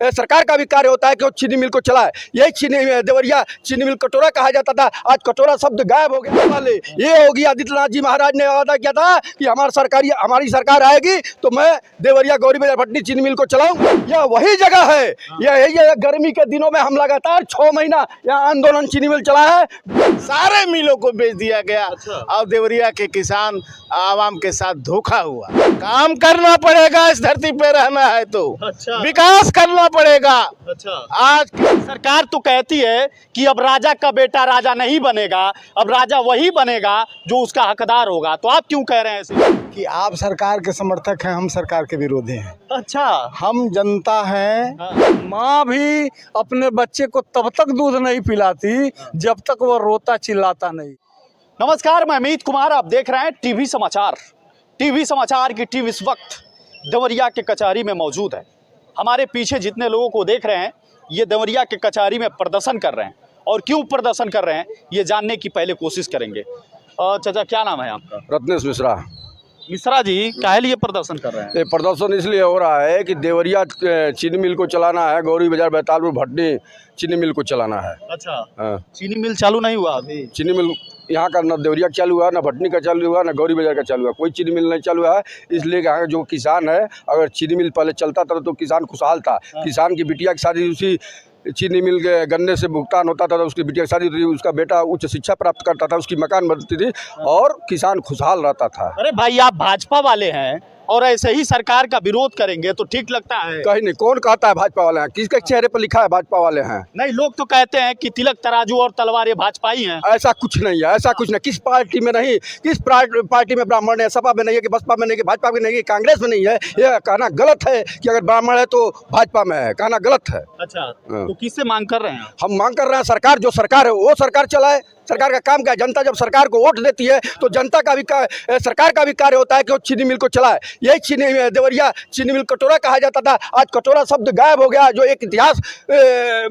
सरकार का भी कार्य होता है कि वो चीनी मिल को चलाए। यही चीनी देवरिया चीनी मिल कटोरा कहा जाता था, आज कटोरा शब्द गायब हो गया। वाले ये होगी आदित्यनाथ जी महाराज ने वादा किया था कि हमारी सरकार आएगी तो मैं देवरिया गौरी बाजार भटनी चीनी मिल को चलाऊंगा। यह वही जगह है, यह गर्मी के दिनों में हम लगातार 6 महीना यहाँ आंदोलन चीनी मिल चला है। सारे मिलों को बेच दिया गया। और देवरिया के किसान आवाम के साथ धोखा हुआ। काम करना पड़ेगा, इस धरती पे रहना है तो विकास करना पड़ेगा। आज सरकार तो कहती है कि अब राजा का बेटा राजा नहीं बनेगा, अब राजा वही बनेगा जो उसका हकदार होगा। तो आप क्यों कह रहे हैं ऐसे? कि आप सरकार के समर्थक हैं, हम सरकार के विरोधी हैं। अच्छा, हम जनता हैं। माँ भी अपने बच्चे को तब तक दूध नहीं पिलाती जब तक वो रोता चिल्लाता नहीं। नमस्कार, मैं अमित कुमार, आप देख रहे हैं टीवी समाचार। टीवी समाचार की टीम इस वक्त देवरिया के कचहरी में मौजूद है। हमारे पीछे जितने लोगों को देख रहे हैं ये देवरिया के कचहरी में प्रदर्शन कर रहे हैं, और क्यों प्रदर्शन कर रहे हैं ये जानने की पहले कोशिश करेंगे। चाचा, क्या नाम है आपका? रत्नेश मिश्रा। मिश्रा जी, काहे लिए प्रदर्शन कर रहे हैं? ये प्रदर्शन इसलिए हो रहा है कि देवरिया चीनी मिल को चलाना है, गौरी बाजार बैतालपुर भटनी चीनी मिल को चलाना है। अच्छा, हाँ। चीनी मिल चालू नहीं हुआ अभी? चीनी मिल यहाँ का ना देवरिया का चालू हुआ, ना भटनी का चालू हुआ, ना गौरी बाजार का चालू हुआ, कोई चीनी मिल नहीं चालू है। इसलिए यहाँ जो किसान है, अगर चीनी मिल पहले चलता था तो किसान खुशहाल था। किसान की बिटिया की शादी उसी चीनी मिल के गन्ने से भुगतान होता था, उसकी बिटिया की शादी होती थी, उसका बेटा उच्च शिक्षा प्राप्त करता था, उसकी मकान बनती थी और किसान खुशहाल रहता था। अरे भाई, आप भाजपा वाले हैं और ऐसे ही सरकार का विरोध करेंगे तो ठीक लगता है? कहीं नहीं, कौन कहता है भाजपा वाले हैं? किसके चेहरे पर लिखा है भाजपा वाले हैं? नहीं, लोग तो कहते हैं कि तिलक तराजू और तलवार ये भाजपा ही हैं। ऐसा कुछ नहीं है, ऐसा कुछ नहीं। किस पार्टी में नहीं, किस पार्टी में ब्राह्मण है? सपा में नहीं है, कि बसपा में नहीं, कि भाजपा में नहीं है, कांग्रेस में नहीं है। यह कहना गलत है कि अगर ब्राह्मण है तो भाजपा में है, कहना गलत है। अच्छा, तो किससे मांग कर रहे हैं? हम मांग कर रहे हैं सरकार, जो सरकार है वो सरकार चलाए। सरकार का काम क्या है? जनता जब सरकार को वोट देती है तो जनता का भी सरकार का भी कार्य होता है कि वो चीनी मिल को चलाए। यही चीनी देवरिया चीनी मिल कटोरा कहा जाता था, आज कटोरा शब्द गायब हो गया। जो एक इतिहास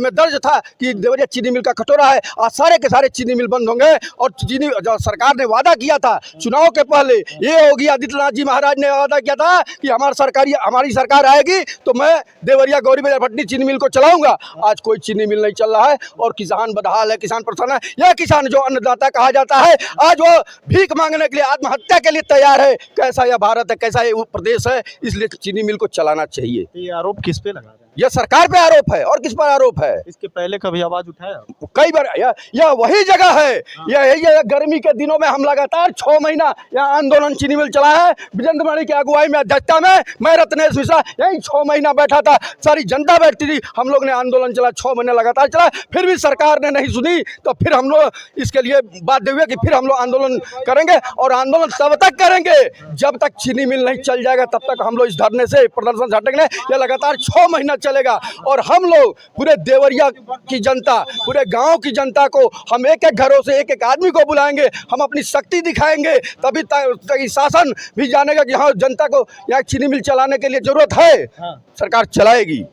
में दर्ज था कि देवरिया चीनी मिल का कटोरा है, आज सारे के सारे चीनी मिल बंद होंगे। और चीनी जो सरकार ने वादा किया था चुनाव के पहले, ये होगी आदित्यनाथ जी महाराज ने वादा किया था कि हमारी सरकार आएगी तो मैं देवरिया गौरी बाजार भटनी चीनी मिल को चलाऊंगा। आज कोई चीनी मिल नहीं चल रहा है और किसान बदहाल है, किसान परेशान है। यह किसान जो अन्नदाता कहा जाता है, आज वो भीख मांगने के लिए, आत्महत्या के लिए तैयार है। कैसा यह भारत है, कैसा यह प्रदेश है? इसलिए चीनी मिल को चलाना चाहिए। ये आरोप किस पे लगा रहे हैं? यह सरकार पे आरोप है। और किस पर आरोप है? इसके पहले कभी आवाज उठाया? कई बार। यह वही जगह है, यह गर्मी के दिनों में हम लगातार 6 महीना यहाँ आंदोलन चीनी मिल चला है। विजेंद्र मणि की अगुवाई में, अध्यक्षता में मैं रत्नेश मिश्रा यही 6 महीना बैठा था, सारी जनता बैठती थी। हम लोग ने आंदोलन चला, 6 महीने लगातार चला, फिर भी सरकार ने नहीं सुनी। तो फिर हम लोग इसके लिए बाध्य हुए कि फिर हम लोग आंदोलन करेंगे, और आंदोलन तब तक करेंगे जब तक चीनी मिल नहीं चल जाएगा, तब तक हम लोग इस धरने से, प्रदर्शन से हटेंगे। यह लगातार 6 महीना चलेगा और हम लोग पूरे देवरिया की जनता, पूरे गांव की जनता को, हम एक एक घरों से एक एक आदमी को बुलाएंगे, हम अपनी शक्ति दिखाएंगे, तभी तक शासन भी जानेगा कि हाँ, जनता को यहाँ चीनी मिल चलाने के लिए जरूरत है। सरकार चलाएगी।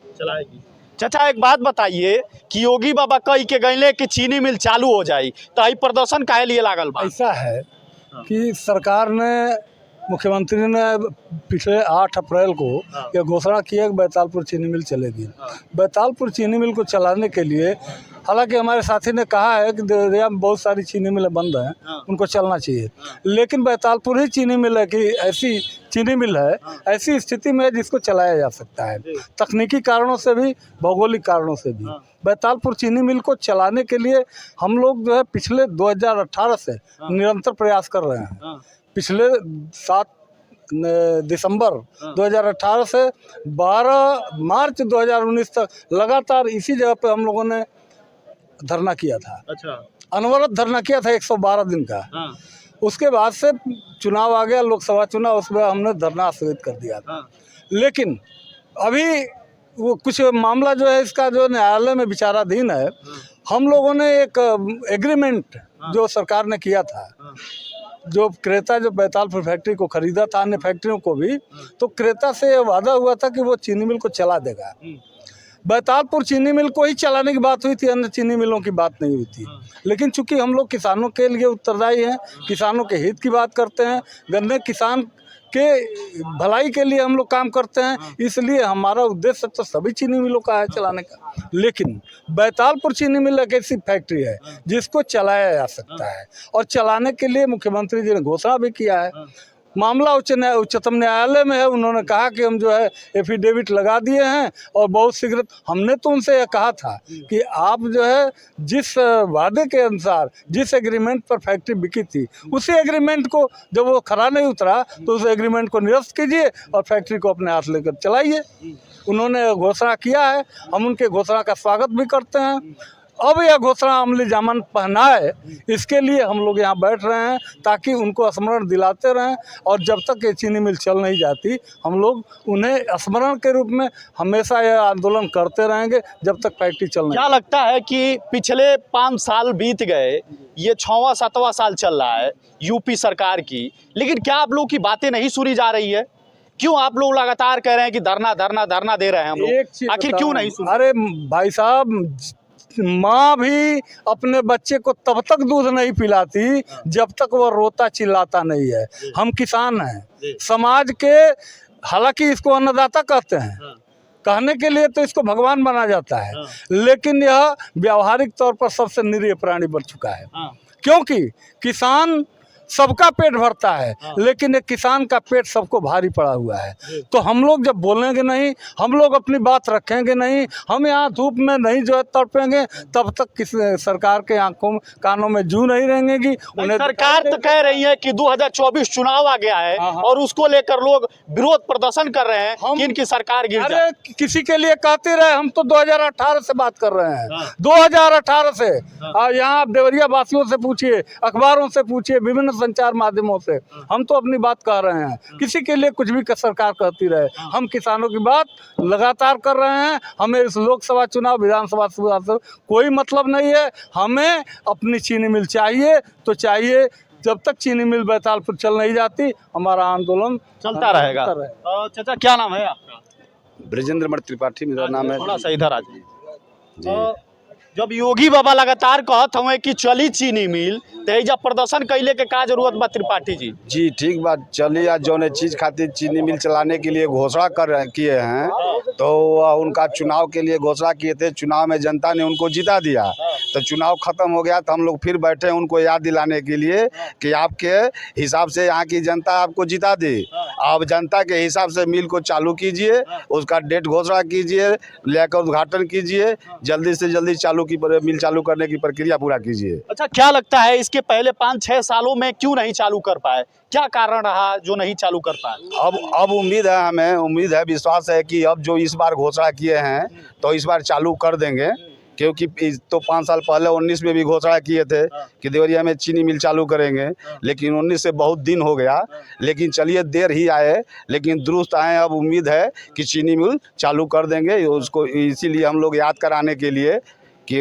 चाचा, एक बात बताइए कि योगी बाबा कही के गईले कि चीनी मिल चालू हो जाए, तो आई प्रदर्शन काहे लिए लागल बा? ऐसा है कि सरकार ने, मुख्यमंत्री ने पिछले 8 अप्रैल को यह घोषणा किया कि बैतालपुर चीनी मिल चलेगी। बैतालपुर चीनी मिल को चलाने के लिए, हालांकि हमारे साथी ने कहा है कि देवरिया में बहुत सारी चीनी मिलें बंद हैं, उनको चलना चाहिए, लेकिन बैतालपुर ही चीनी मिल है कि ऐसी चीनी मिल है, ऐसी स्थिति में जिसको चलाया जा सकता है, तकनीकी कारणों से भी, भौगोलिक कारणों से भी। बैतालपुर चीनी मिल को चलाने के लिए हम लोग जो है पिछले 2018 से निरंतर प्रयास कर रहे हैं। पिछले 7 दिसंबर 2018 से 12 मार्च 2019 तक लगातार इसी जगह पे हम लोगों ने धरना किया था। अच्छा, अनवरत धरना किया था 112 दिन का। उसके बाद से चुनाव आ गया, लोकसभा चुनाव, उसमें हमने धरना स्थगित कर दिया था। लेकिन अभी वो कुछ मामला जो है इसका जो न्यायालय में विचाराधीन है। हम लोगों ने एक एग्रीमेंट जो सरकार ने किया था, जो क्रेता जो बैतालपुर फैक्ट्री को खरीदा था, अन्य फैक्ट्रियों को भी, तो क्रेता से वादा हुआ था कि वो चीनी मिल को चला देगा। बैतालपुर चीनी मिल को ही चलाने की बात हुई थी, अन्य चीनी मिलों की बात नहीं हुई थी। लेकिन चूंकि हम लोग किसानों के लिए उत्तरदायी हैं, किसानों के हित की बात करते हैं, गन्ने किसान के भलाई के लिए हम लोग काम करते हैं, इसलिए हमारा उद्देश्य तो सभी चीनी मिलों का है चलाने का। लेकिन बैतालपुर चीनी मिल एक ऐसी फैक्ट्री है जिसको चलाया जा सकता है, और चलाने के लिए मुख्यमंत्री जी ने घोषणा भी किया है। मामला उच्चतम न्यायालय में है। उन्होंने कहा कि हम जो है एफिडेविट लगा दिए हैं और बहुत शीघ्र। हमने तो उनसे यह कहा था कि आप जो है जिस वादे के अनुसार जिस एग्रीमेंट पर फैक्ट्री बिकी थी, उसी एग्रीमेंट को जब वो खरा नहीं उतरा तो उस एग्रीमेंट को निरस्त कीजिए और फैक्ट्री को अपने हाथ लेकर चलाइए। उन्होंने घोषणा किया है, हम उनके घोषणा का स्वागत भी करते हैं। अब यह घोषणा अमली जामन पहनाए, इसके लिए हम लोग यहाँ बैठ रहे हैं ताकि उनको स्मरण दिलाते रहें। और जब तक ये चीनी मिल चल नहीं जाती, हम लोग उन्हें स्मरण के रूप में हमेशा यह आंदोलन करते रहेंगे जब तक फैक्ट्री चल नहीं। क्या लगता है कि पिछले 5 साल बीत गए, ये 6वां 7वां साल चल रहा है यूपी सरकार की, लेकिन क्या आप लोग की बातें नहीं सुनी जा रही है? क्यों आप लोग लगातार कह रहे हैं कि धरना धरना धरना दे रहे हैं हम लोग, आखिर क्यों नहीं सुन? अरे भाई साहब, माँ भी अपने बच्चे को तब तक दूध नहीं पिलाती जब तक वो रोता चिल्लाता नहीं है। हम किसान हैं, समाज के, हालांकि इसको अन्नदाता कहते हैं, कहने के लिए तो इसको भगवान माना जाता है, लेकिन यह व्यावहारिक तौर पर सबसे निरीह प्राणी बन चुका है। क्योंकि किसान सबका पेट भरता है, लेकिन एक किसान का पेट सबको भारी पड़ा हुआ है। तो हम लोग जब बोलेंगे नहीं, हम लोग अपनी बात रखेंगे नहीं, हम यहाँ धूप में नहीं जो है तड़पेंगे, तब तक किस सरकार के आंखों कानों में जू नहीं रहेंगी। उन्हें सरकार तो कह रही है कि 2024 चुनाव आ गया है और उसको लेकर लोग विरोध प्रदर्शन कर रहे हैं कि इनकी सरकार गिर जाए। अरे किसी के लिए कहते रहे, हम तो 2018 से बात कर रहे हैं। 2018 से यहाँ आप देवरिया वासियों से पूछिए, अखबारों से पूछिए, विभिन्न संचार माध्यमों से हम तो अपनी बात कह रहे हैं। किसी के लिए कुछ भी सरकार कहती रहे, हम किसानों की बात लगातार कर रहे हैं। हमें इस लोकसभा चुनाव, विधानसभा चुनाव से कोई मतलब नहीं है। हमें अपनी चीनी मिल चाहिए तो चाहिए। जब तक चीनी मिल बैतालपुर चल नहीं जाती, हमारा आंदोलन चलता रहेगा। चाचा क्या नाम है आपका? ब्रजेंद्र मठ त्रिपाठी मेरा नाम है। थोड़ा सा इधर आ जाइए। जब योगी बाबा लगातार कहत हुए कि चली चीनी मिल, तेजा प्रदर्शन कैले के का जरूरत बा त्रिपाठी जी? जी ठीक बात, चली आज जौन चीज़ खातिर चीनी मिल चलाने के लिए घोषणा किए हैं, तो उनका चुनाव के लिए घोषणा किए थे। चुनाव में जनता ने उनको जिता दिया, तो चुनाव खत्म हो गया तो हम लोग फिर बैठे उनको याद दिलाने के लिए कि आपके हिसाब से यहाँ की जनता आपको जिता दी। अब जनता के हिसाब से मिल को चालू कीजिए, उसका डेट घोषणा कीजिए, लेकर उद्घाटन कीजिए, जल्दी से जल्दी मिल चालू करने की प्रक्रिया पूरा कीजिए। अच्छा, क्या लगता है इसके पहले 5-6 सालों में क्यों नहीं चालू कर पाए? क्या कारण रहा जो नहीं चालू कर पाए? अब उम्मीद है, हमें उम्मीद है, विश्वास है कि अब जो इस बार घोषणा किए हैं तो इस बार चालू कर देंगे। क्योंकि तो 5 साल पहले 19 में भी घोषणा किए थे कि देवरिया में चीनी मिल चालू करेंगे, लेकिन 19 से बहुत दिन हो गया। लेकिन चलिए, देर ही आए लेकिन दुरुस्त आए। अब उम्मीद है कि चीनी मिल चालू कर देंगे। उसको इसीलिए हम लोग याद कराने के लिए कि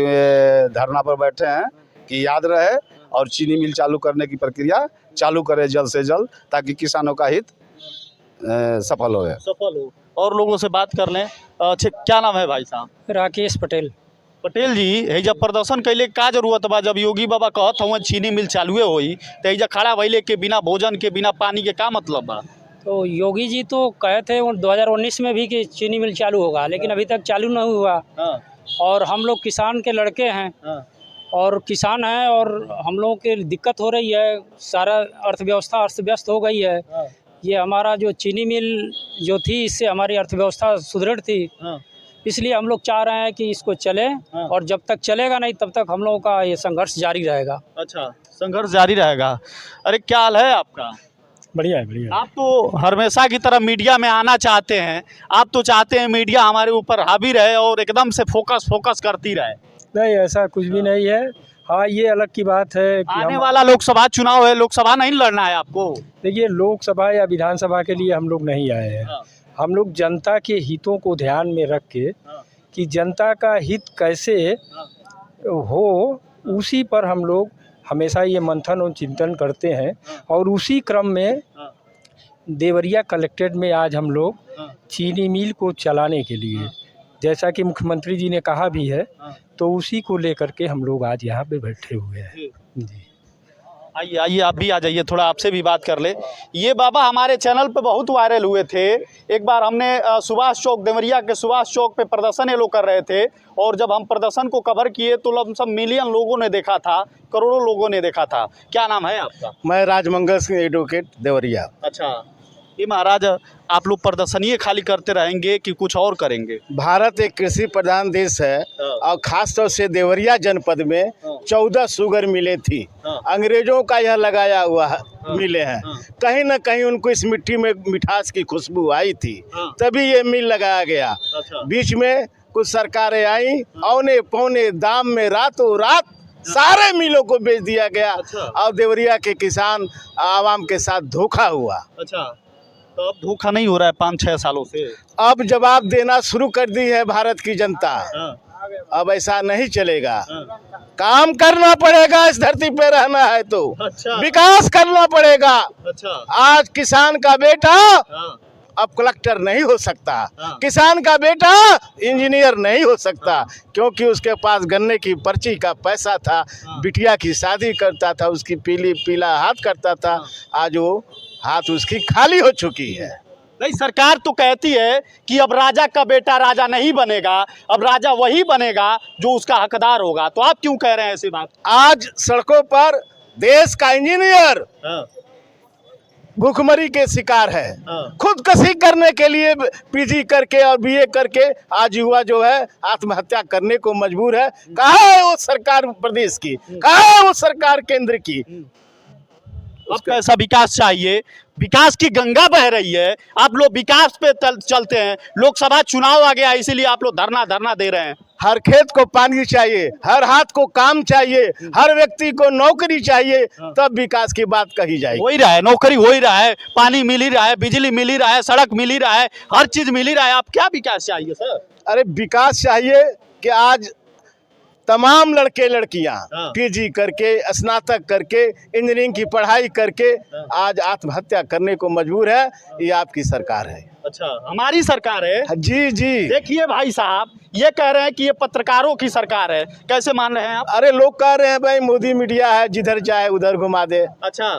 धरना पर बैठे हैं कि याद रहे और चीनी मिल चालू करने की प्रक्रिया चालू करें जल्द से जल्द, ताकि किसानों का हित सफल हो। और लोगों से बात कर लें। अच्छा, क्या नाम है भाई साहब? राकेश पटेल। पटेल जी, एजा प्रदर्शन कैले का जरूरत बा? जब योगी बाबा कहत हुए चीनी मिल चालुए होई, तो एजा खड़ा भइले के बिना भोजन के, बिना पानी के का मतलब बा? तो योगी जी तो कहे थे 2019 में भी कि चीनी मिल चालू होगा, लेकिन अभी तक चालू नहीं हुआ। और हम लोग किसान के लड़के हैं और किसान हैं, और हम लोगों के दिक्कत हो रही है। सारा अर्थव्यवस्था अस्त व्यस्त हो गई है। ये हमारा जो चीनी मिल जो थी, इससे हमारी अर्थव्यवस्था सुदृढ़ थी। इसलिए हम लोग चाह रहे हैं कि इसको चले, और जब तक चलेगा नहीं तब तक हम लोगों का ये संघर्ष जारी रहेगा। अच्छा, संघर्ष जारी रहेगा। अरे क्या हाल है आपका? बढ़िया है, बढ़िया। आप तो हमेशा की तरह मीडिया में आना चाहते हैं। आप तो चाहते हैं मीडिया हमारे ऊपर हावी रहे और एकदम से फोकस करती रहे। नहीं, ऐसा कुछ भी नहीं है। हाँ, ये अलग की बात है कि आने वाला लोकसभा चुनाव है, लोकसभा नहीं लड़ना है आपको? देखिए, लोकसभा या विधानसभा के लिए हम लोग नहीं आए हैं। हम लोग जनता के हितों को ध्यान में रख के कि जनता का हित कैसे हो, उसी पर हम लोग हमेशा ये मंथन और चिंतन करते हैं। और उसी क्रम में देवरिया कलेक्ट्रेट में आज हम लोग चीनी मिल को चलाने के लिए, जैसा कि मुख्यमंत्री जी ने कहा भी है, तो उसी को लेकर के हम लोग आज यहाँ पे बैठे हुए हैं। जी। आइए आइए, आप भी आ जाइए, थोड़ा आपसे भी बात कर ले। ये बाबा हमारे चैनल पे बहुत वायरल हुए थे। एक बार हमने सुभाष चौक, देवरिया के सुभाष चौक पे प्रदर्शन ये लोग कर रहे थे, और जब हम प्रदर्शन को कवर किए तो सब मिलियन लोगों ने देखा था, करोड़ों लोगों ने देखा था। क्या नाम है आपका? मैं राजमंगल सिंह एडवोकेट देवरिया। अच्छा, ये महाराज आप लोग प्रदर्शन ये खाली करते रहेंगे कि कुछ और करेंगे? भारत एक कृषि प्रधान देश है और खास तौर से देवरिया जनपद में 14 शुगर मिलें थी। अंग्रेजों का यह लगाया हुआ मिले हैं। कहीं न कहीं उनको इस मिट्टी में मिठास की खुशबू आई थी, तभी ये मिल लगाया गया। बीच में कुछ सरकारें आई, औने पौने दाम में रातों रात सारे मिलों को बेच दिया गया। और देवरिया के किसान आवाम के साथ धोखा हुआ। अच्छा, तो अब धोखा नहीं हो रहा है 5-6 सालों से? अब जवाब देना शुरू कर दी है भारत की जनता। अब ऐसा नहीं चलेगा, काम करना पड़ेगा। इस धरती पे रहना है तो विकास करना पड़ेगा। आज किसान का बेटा अब कलेक्टर नहीं हो सकता, किसान का बेटा इंजीनियर नहीं हो सकता, क्योंकि उसके पास गन्ने की पर्ची का पैसा था, बिटिया की शादी करता था, उसकी पीला हाथ करता था। आज वो हाथ उसकी खाली हो चुकी है। नहीं, सरकार तो कहती है कि अब राजा का बेटा राजा नहीं बनेगा, अब राजा वही बनेगा जो उसका हकदार होगा। तो आप क्यों कह रहे हैं ऐसी बात? आज सड़कों पर देश का इंजीनियर भूखमरी के शिकार है। खुदकशी करने के लिए पीजी करके और बीए करके आज युवा जो है आत्महत्या करने को मजबूर है। कहाँ है वो सरकार प्रदेश की, कहाँ है वो सरकार केंद्र की? अब कैसा विकास चाहिए? विकास की गंगा बह रही है, आप लोग विकास पे चलते हैं। लोकसभा चुनाव आ गया, इसीलिए आप लोग धरना दे रहे हैं। हर खेत को पानी चाहिए, हर हाथ को काम चाहिए, हर व्यक्ति को नौकरी चाहिए, तब विकास की बात कही जाएगी। हो ही रहा है, नौकरी हो ही रहा है, पानी मिल ही रहा है, बिजली मिल ही रहा है, सड़क मिल ही रहा है, हर चीज मिल ही रहा है। आप क्या विकास चाहिए सर? अरे विकास चाहिए कि आज तमाम लड़के लड़कियां पीजी करके, स्नातक करके, इंजीनियरिंग की पढ़ाई करके आज आत्महत्या करने को मजबूर है। ये आपकी सरकार है। अच्छा, हमारी सरकार है? जी जी। देखिए भाई साहब, ये कह रहे हैं कि ये पत्रकारों की सरकार है, कैसे मान रहे हैं आप? अरे लोग कह रहे हैं भाई मोदी मीडिया है, जिधर चाहे उधर घुमा दे। अच्छा,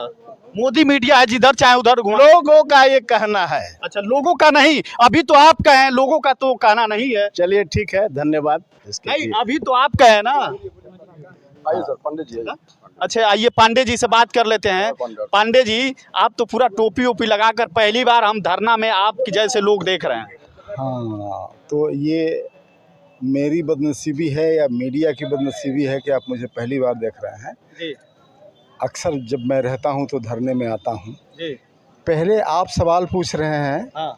मोदी मीडिया है, जिधर चाहे उधर घुमा। लोगों का ये कहना है। अच्छा, लोगों का नहीं, अभी तो आप कहें, लोगों का तो कहना नहीं है। चलिए ठीक है, धन्यवाद। नहीं, अभी तो आप कहें ना। आइए सर, पंडित जी। अच्छा, आइए पांडे जी से बात कर लेते हैं। पांडे जी, आप तो पूरा टोपी ओपी लगाकर पहली बार हम धरना में आपके जैसे लोग देख रहे हैं। हाँ, तो ये मेरी बदनसीबी है या मीडिया की बदनसीबी है कि आप मुझे पहली बार देख रहे हैं? जी अक्सर जब मैं रहता हूँ तो धरने में आता हूँ। जी। पहले आप सवाल पूछ रहे हैं, हाँ।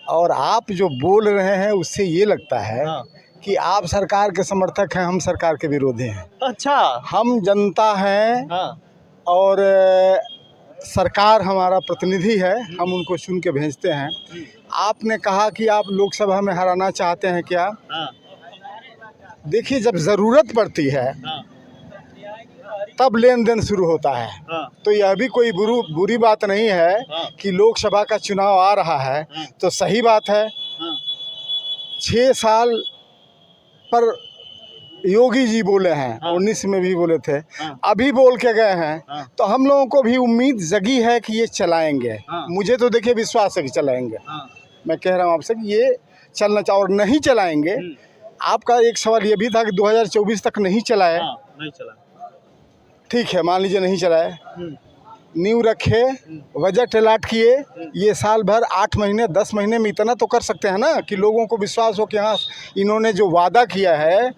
और आप जो बोल रहे हैं उससे ये लगता है हाँ। कि आप सरकार के समर्थक हैं, हम सरकार के विरोधी हैं। अच्छा। हम जनता हैं। हाँ। और सरकार हमारा प्रतिनिधि है, हम उनको चुन के भेजते हैं। आपने कहा कि आप लोकसभा में हराना चाहते हैं क्या? हाँ। देखिए, जब ज़रूरत पड़ती है तब लेन देन शुरू होता है। तो यह भी कोई बुरी बात नहीं है कि लोकसभा का चुनाव आ रहा है, तो सही बात है। 6 साल पर योगी जी बोले हैं, 19 में भी बोले थे, अभी बोल के गए हैं, तो हम लोगों को भी उम्मीद जगी है कि ये चलाएंगे। मुझे तो देखिए विश्वास है कि चलाएंगे। मैं कह रहा हूँ आपसे कि ये चलना चाहिए, और नहीं चलाएंगे। आपका एक सवाल ये भी था कि 2024 तक नहीं चलाए। नहीं चला, ठीक है, मान लीजिए नहीं चलाए, नींव रखे, बजट अलॉट किए, ये साल भर 8 महीने 10 महीने में इतना तो कर सकते हैं ना कि लोगों को विश्वास हो कि हाँ, इन्होंने जो वादा किया है